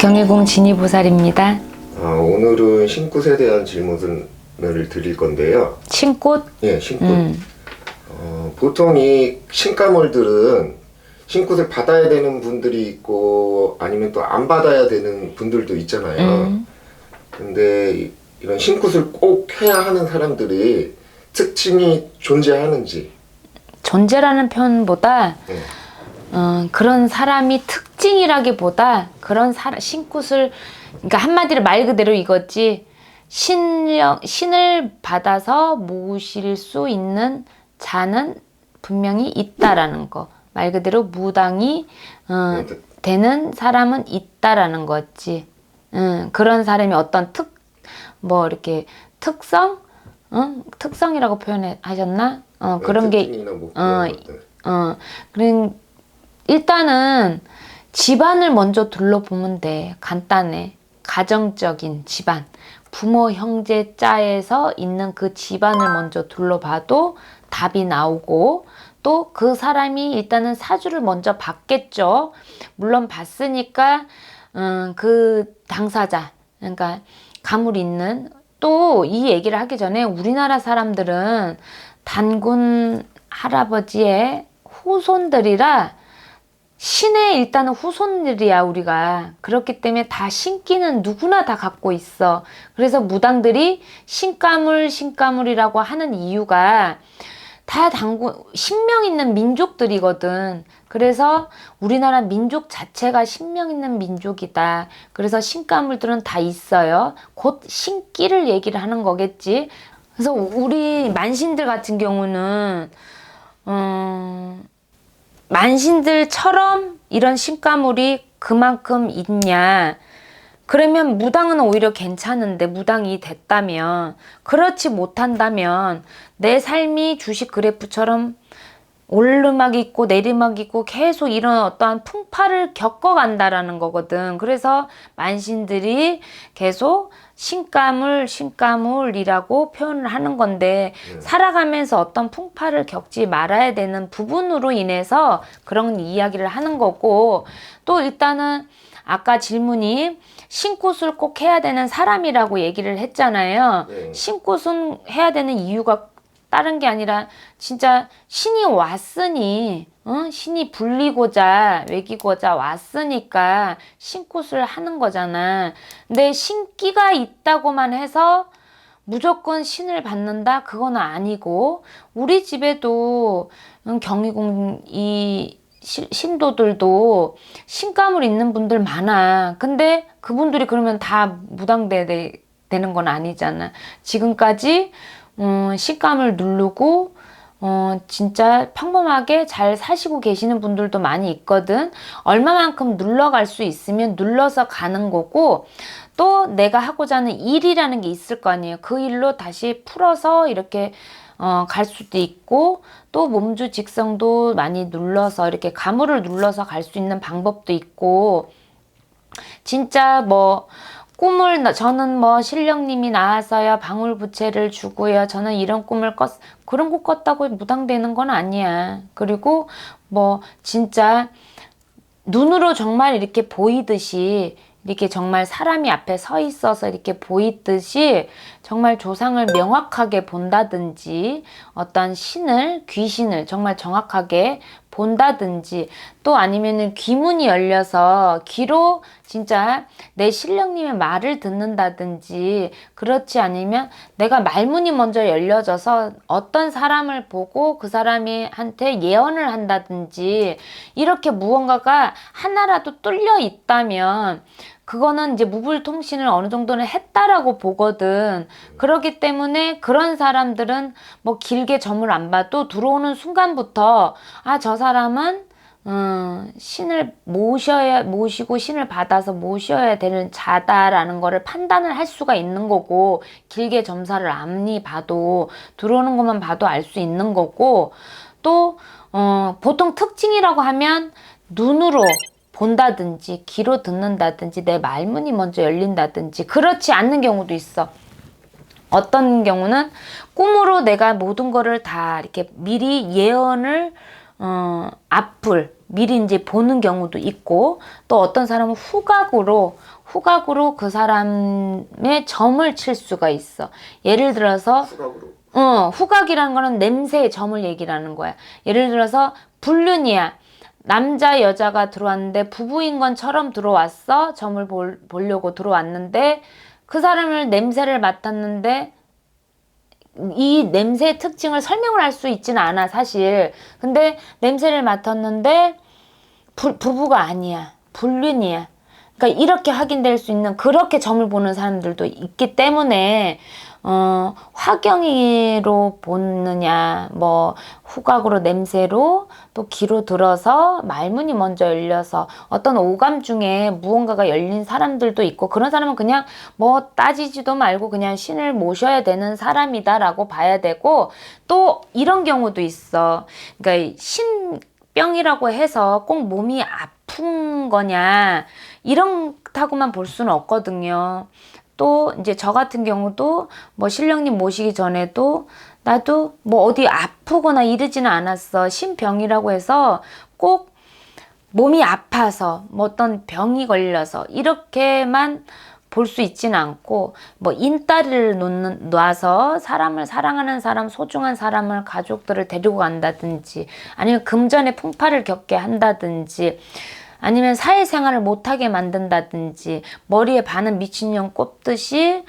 경희궁 진희보살입니다. 오늘은 신굿에 대한 질문을 드릴 건데요. 신꽃? 예, 신굿. 보통 이 신가물들은 신굿을 받아야 되는 분들이 있고 아니면 또 안 받아야 되는 분들도 있잖아요. 근데 이런 신굿을 꼭 해야 하는 사람들이 특징이 존재하는지. 존재라는 표현보다 그런 사람이 특징이라기보다 그런 신굿을, 그러니까 한마디로 말 그대로 이거지, 신을 받아서 모실 수 있는 자는 분명히 있다라는 거. 말 그대로 무당이 되는 사람은 있다라는 거지. 그런 사람이 어떤 이렇게 특성? 특성이라고 표현하셨나? 그런 게, 일단은 집안을 먼저 둘러보면 돼. 간단해. 가정적인 집안. 부모, 형제, 자에서 있는 그 집안을 먼저 둘러봐도 답이 나오고, 또 그 사람이 일단은 사주를 먼저 봤겠죠. 물론 봤으니까 그 당사자, 그러니까 가물 있는, 또 이 얘기를 하기 전에 우리나라 사람들은 단군 할아버지의 후손들이라 신의 일단은 후손들이야, 우리가. 그렇기 때문에 다 신기는 누구나 다 갖고 있어. 그래서 무당들이 신가물이라고 하는 이유가 다 신명 있는 민족들이거든. 그래서 우리나라 민족 자체가 신명 있는 민족이다. 그래서 신가물들은 다 있어요. 곧 신기를 얘기를 하는 거겠지. 그래서 우리 만신들 같은 경우는 만신들처럼 이런 신가물이 그만큼 있냐? 그러면 무당은 오히려 괜찮은데, 무당이 됐다면, 그렇지 못한다면 내 삶이 주식 그래프처럼 오르막 있고 내리막 있고 계속 이런 어떠한 풍파를 겪어간다라는 거거든. 그래서 만신들이 계속 신가물이라고 표현을 하는 건데, 살아가면서 어떤 풍파를 겪지 말아야 되는 부분으로 인해서 그런 이야기를 하는 거고, 또 일단은 아까 질문이 신굿을 꼭 해야 되는 사람이라고 얘기를 했잖아요. 네. 신굿은 해야 되는 이유가 다른 게 아니라 진짜 신이 왔으니, 신이 불리고자 외기고자 왔으니까 신굿을 하는 거잖아. 근데 신기가 있다고만 해서 무조건 신을 받는다? 그건 아니고, 우리 집에도 경희궁 신도들도 신가물 있는 분들 많아. 근데 그분들이 그러면 다 무당되는 건 아니잖아. 지금까지 신감을 누르고 진짜 평범하게 잘 사시고 계시는 분들도 많이 있거든. 얼마만큼 눌러갈 수 있으면 눌러서 가는 거고, 또 내가 하고자 하는 일이라는 게 있을 거 아니에요. 그 일로 다시 풀어서 이렇게 갈 수도 있고, 또 몸주 직성도 많이 눌러서 이렇게 가물을 눌러서 갈 수 있는 방법도 있고, 진짜 저는 신령님이 나와서요 방울부채를 주고요, 저는 이런 꿈을 그런 거 꿨다고 무당되는 건 아니야. 그리고 진짜 눈으로 정말 이렇게 보이듯이, 이렇게 정말 사람이 앞에 서 있어서 이렇게 보이듯이 정말 조상을 명확하게 본다든지, 어떤 귀신을 정말 정확하게 본다든지, 또 아니면은 귀문이 열려서 귀로 진짜 내 신령님의 말을 듣는다든지, 그렇지 않으면 내가 말문이 먼저 열려져서 어떤 사람을 보고 그 사람한테 예언을 한다든지, 이렇게 무언가가 하나라도 뚫려 있다면 그거는 이제 무불통신을 어느 정도는 했다라고 보거든. 그렇기 때문에 그런 사람들은 길게 점을 안 봐도 들어오는 순간부터 저 사람은 신을 모시고 신을 받아서 모셔야 되는 자다라는 거를 판단을 할 수가 있는 거고, 길게 점사를 안 봐도 들어오는 것만 봐도 알 수 있는 거고, 또 보통 특징이라고 하면 눈으로 본다든지 귀로 듣는다든지 내 말문이 먼저 열린다든지, 그렇지 않는 경우도 있어. 어떤 경우는 꿈으로 내가 모든 거를 다 이렇게 미리 예언을 앞을 미리 이제 보는 경우도 있고, 또 어떤 사람은 후각으로 그 사람의 점을 칠 수가 있어. 예를 들어서 후각으로. 후각이라는 거는 냄새의 점을 얘기를 하는 거야. 예를 들어서 불륜이야. 남자 여자가 들어왔는데 부부인 것처럼 들어왔어. 점을 보려고 들어왔는데 그 사람을 냄새를 맡았는데 이 냄새의 특징을 설명을 할 수 있지는 않아 사실. 근데 냄새를 맡았는데 부부가 아니야. 불륜이야. 그러니까 이렇게 확인될 수 있는 그렇게 점을 보는 사람들도 있기 때문에 화경이로 보느냐, 뭐 후각으로 냄새로 또 귀로 들어서 말문이 먼저 열려서 어떤 오감 중에 무언가가 열린 사람들도 있고, 그런 사람은 그냥 뭐 따지지도 말고 그냥 신을 모셔야 되는 사람이다라고 봐야 되고, 또 이런 경우도 있어. 그러니까 신병이라고 해서 꼭 몸이 아픈 거냐 이렇다고만 볼 수는 없거든요. 또 이제 저 같은 경우도 뭐 신령님 모시기 전에도 나도 뭐 어디 아프거나 이러지는 않았어. 신병이라고 해서 꼭 몸이 아파서 뭐 어떤 병이 걸려서 이렇게만 볼 수 있지는 않고, 뭐 인따리를 놔서 사람을 사랑하는 사람, 소중한 사람을, 가족들을 데리고 간다든지, 아니면 금전의 풍파를 겪게 한다든지, 아니면 사회생활을 못하게 만든다든지, 머리에 반은 미친년 꽃을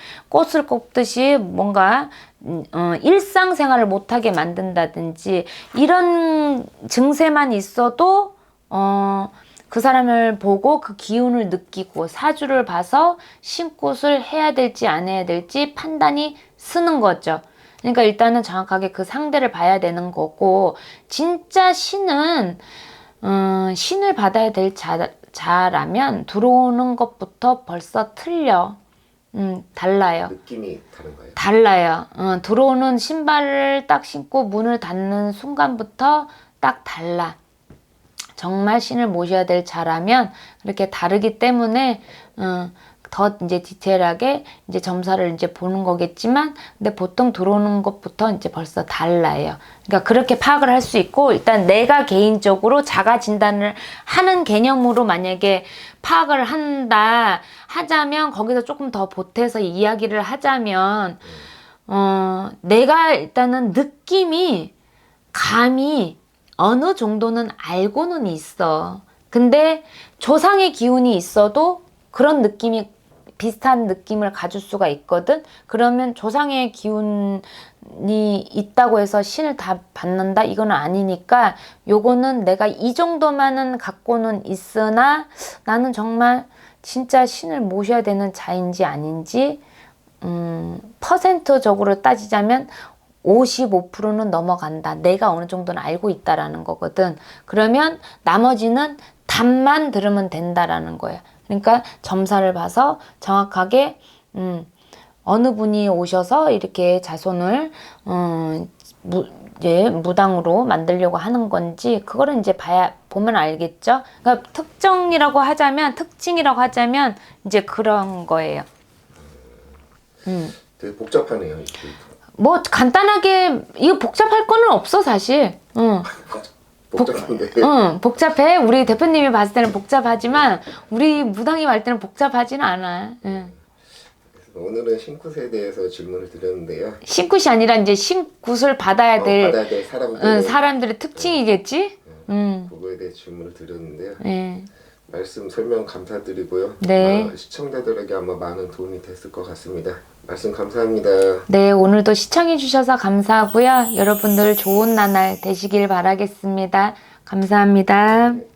꼽듯이 뭔가 일상생활을 못하게 만든다든지, 이런 증세만 있어도 그 사람을 보고 그 기운을 느끼고 사주를 봐서 신굿을 해야 될지 안 해야 될지 판단이 쓰는 거죠. 그러니까 일단은 정확하게 그 상대를 봐야 되는 거고, 진짜 신은 신을 받아야 될 자라면 들어오는 것부터 벌써 틀려. 달라요. 느낌이 다른가요? 달라요. 들어오는 신발을 딱 신고 문을 닫는 순간부터 딱 달라. 정말 신을 모셔야 될 자라면 그렇게 다르기 때문에 더 이제 디테일하게 이제 점사를 이제 보는 거겠지만, 근데 보통 들어오는 것부터 이제 벌써 달라요. 그러니까 그렇게 파악을 할 수 있고, 일단 내가 개인적으로 자가 진단을 하는 개념으로 만약에 파악을 하자면 거기서 조금 더 보태서 이야기를 하자면, 내가 일단은 느낌이, 감이 어느 정도는 알고는 있어. 근데 조상의 기운이 있어도 그런 느낌이, 비슷한 느낌을 가질 수가 있거든. 그러면 조상의 기운이 있다고 해서 신을 다 받는다? 이거는 아니니까, 요거는 내가 이 정도만은 갖고는 있으나 나는 정말 진짜 신을 모셔야 되는 자인지 아닌지, 퍼센트적으로 따지자면 55%는 넘어간다. 내가 어느 정도는 알고 있다라는 거거든. 그러면 나머지는 답만 들으면 된다라는 거야. 그러니까 점사를 봐서 정확하게 어느 분이 오셔서 이렇게 자손을 이제 무당으로 만들려고 하는 건지, 그거를 이제 보면 알겠죠. 그러니까 특징이라고 하자면 이제 그런 거예요. 되게 복잡하네요. 이게. 뭐 간단하게 이거 복잡할 거는 없어 사실. 복잡한데. 복잡해. 우리 대표님이 봤을 때는 복잡하지만 우리 무당이 봤을 때는 복잡하지는 않아. 오늘은 신굿에 대해서 질문을 드렸는데요. 신굿이 아니라 이제 신굿을 받아야 될 사람들의 특징이겠지. 그거에 대해 질문을 드렸는데요. 네. 말씀 설명 감사드리고요. 네. 시청자들에게 아마 많은 도움이 됐을 것 같습니다. 말씀 감사합니다. 네, 오늘도 시청해 주셔서 감사하고요. 여러분들 좋은 나날 되시길 바라겠습니다. 감사합니다. 네.